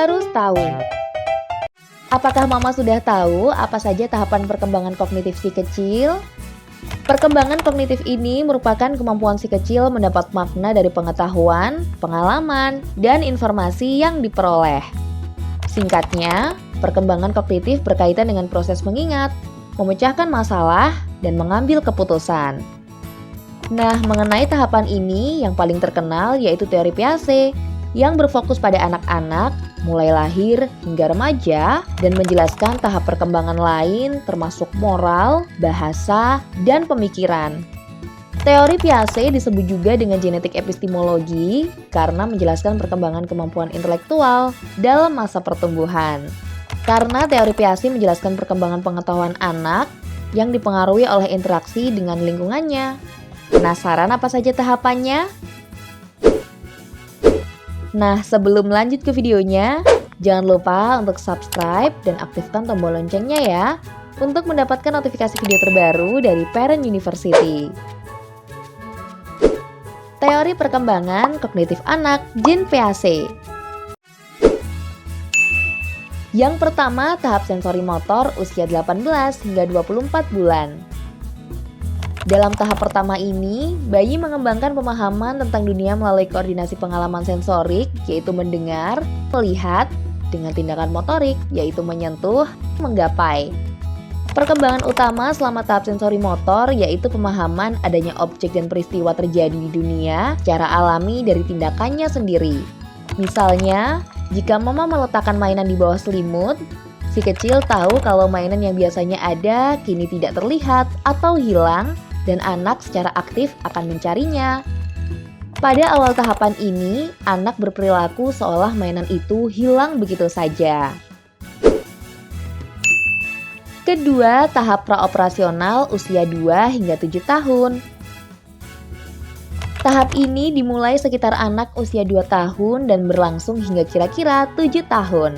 harus tahu. Apakah Mama sudah tahu apa saja tahapan perkembangan kognitif si kecil? Perkembangan kognitif ini merupakan kemampuan si kecil mendapat makna dari pengetahuan, pengalaman, dan informasi yang diperoleh. Singkatnya, perkembangan kognitif berkaitan dengan proses mengingat, memecahkan masalah, dan mengambil keputusan. Nah, mengenai tahapan ini, yang paling terkenal yaitu teori Piaget, yang berfokus pada anak-anak, mulai lahir hingga remaja, dan menjelaskan tahap perkembangan lain termasuk moral, bahasa, dan pemikiran. Teori Piaget disebut juga dengan genetik epistemologi karena menjelaskan perkembangan kemampuan intelektual dalam masa pertumbuhan. Karena teori Piaget menjelaskan perkembangan pengetahuan anak yang dipengaruhi oleh interaksi dengan lingkungannya. Penasaran apa saja tahapannya? Nah, sebelum lanjut ke videonya, jangan lupa untuk subscribe dan aktifkan tombol loncengnya ya, untuk mendapatkan notifikasi video terbaru dari Parent University. Teori perkembangan kognitif anak Jean Piaget. Yang pertama, tahap sensori motor usia 18 hingga 24 bulan. Dalam tahap pertama ini, bayi mengembangkan pemahaman tentang dunia melalui koordinasi pengalaman sensorik, yaitu mendengar, melihat, dengan tindakan motorik, yaitu menyentuh, menggapai. Perkembangan utama selama tahap sensori motor yaitu pemahaman adanya objek dan peristiwa terjadi di dunia secara alami dari tindakannya sendiri. Misalnya, jika Mama meletakkan mainan di bawah selimut, si kecil tahu kalau mainan yang biasanya ada kini tidak terlihat atau hilang, dan anak secara aktif akan mencarinya. Pada awal tahapan ini, anak berperilaku seolah mainan itu hilang begitu saja. Kedua, tahap praoperasional usia 2 hingga 7 tahun. Tahap ini dimulai sekitar anak usia 2 tahun dan berlangsung hingga kira-kira 7 tahun.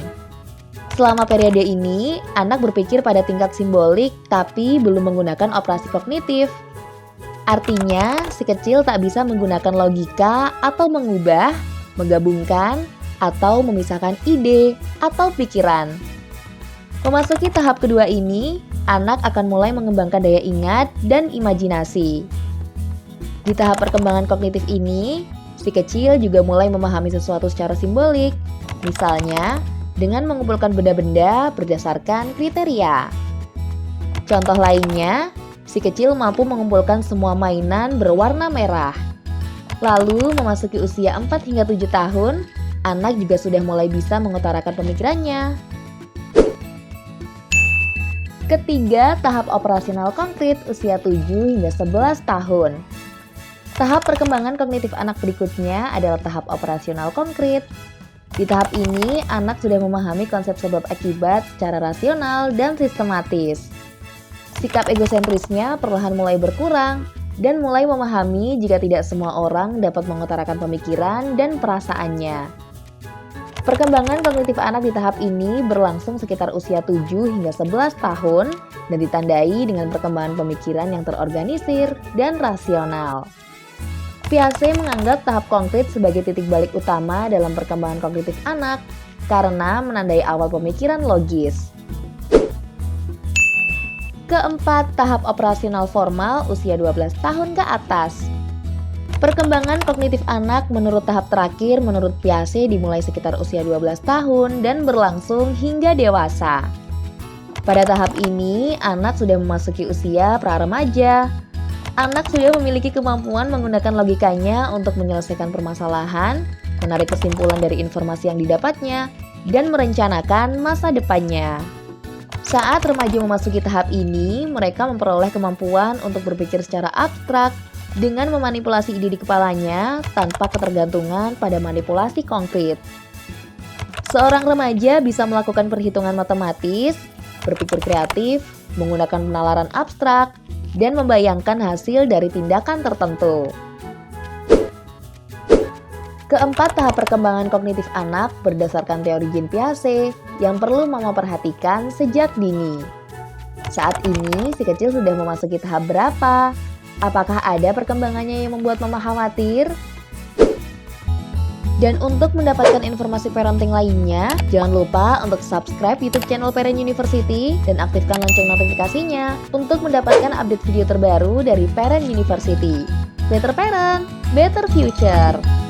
Selama periode ini, anak berpikir pada tingkat simbolik tapi belum menggunakan operasi kognitif. Artinya, si kecil tak bisa menggunakan logika atau mengubah, menggabungkan, atau memisahkan ide atau pikiran. Memasuki tahap kedua ini, anak akan mulai mengembangkan daya ingat dan imajinasi. Di tahap perkembangan kognitif ini, si kecil juga mulai memahami sesuatu secara simbolik, misalnya dengan mengumpulkan benda-benda berdasarkan kriteria. Contoh lainnya, si kecil mampu mengumpulkan semua mainan berwarna merah. Lalu memasuki usia 4 hingga 7 tahun, anak juga sudah mulai bisa mengutarakan pemikirannya. Ketiga, tahap operasional konkret usia 7 hingga 11 tahun. Tahap perkembangan kognitif anak berikutnya adalah tahap operasional konkret. Di tahap ini, anak sudah memahami konsep sebab akibat secara rasional dan sistematis. Sikap egosentrisnya perlahan mulai berkurang dan mulai memahami jika tidak semua orang dapat mengutarakan pemikiran dan perasaannya. Perkembangan kognitif anak di tahap ini berlangsung sekitar usia 7 hingga 11 tahun dan ditandai dengan perkembangan pemikiran yang terorganisir dan rasional. Piaget menganggap tahap konkret sebagai titik balik utama dalam perkembangan kognitif anak karena menandai awal pemikiran logis. Keempat, tahap operasional formal usia 12 tahun ke atas. Perkembangan kognitif anak menurut tahap terakhir menurut Piaget dimulai sekitar usia 12 tahun dan berlangsung hingga dewasa. Pada tahap ini, anak sudah memasuki usia pra-remaja. Anak sudah memiliki kemampuan menggunakan logikanya untuk menyelesaikan permasalahan, menarik kesimpulan dari informasi yang didapatnya, dan merencanakan masa depannya. Saat remaja memasuki tahap ini, mereka memperoleh kemampuan untuk berpikir secara abstrak dengan memanipulasi ide di kepalanya tanpa ketergantungan pada manipulasi konkret. Seorang remaja bisa melakukan perhitungan matematis, berpikir kreatif, menggunakan penalaran abstrak, dan membayangkan hasil dari tindakan tertentu. Keempat, tahap perkembangan kognitif anak berdasarkan teori Jean Piaget yang perlu Mama perhatikan sejak dini. Saat ini, si kecil sudah memasuki tahap berapa? Apakah ada perkembangannya yang membuat Mama khawatir? Dan untuk mendapatkan informasi parenting lainnya, jangan lupa untuk subscribe YouTube channel Parent University dan aktifkan lonceng notifikasinya untuk mendapatkan update video terbaru dari Parent University. Better Parent, Better Future.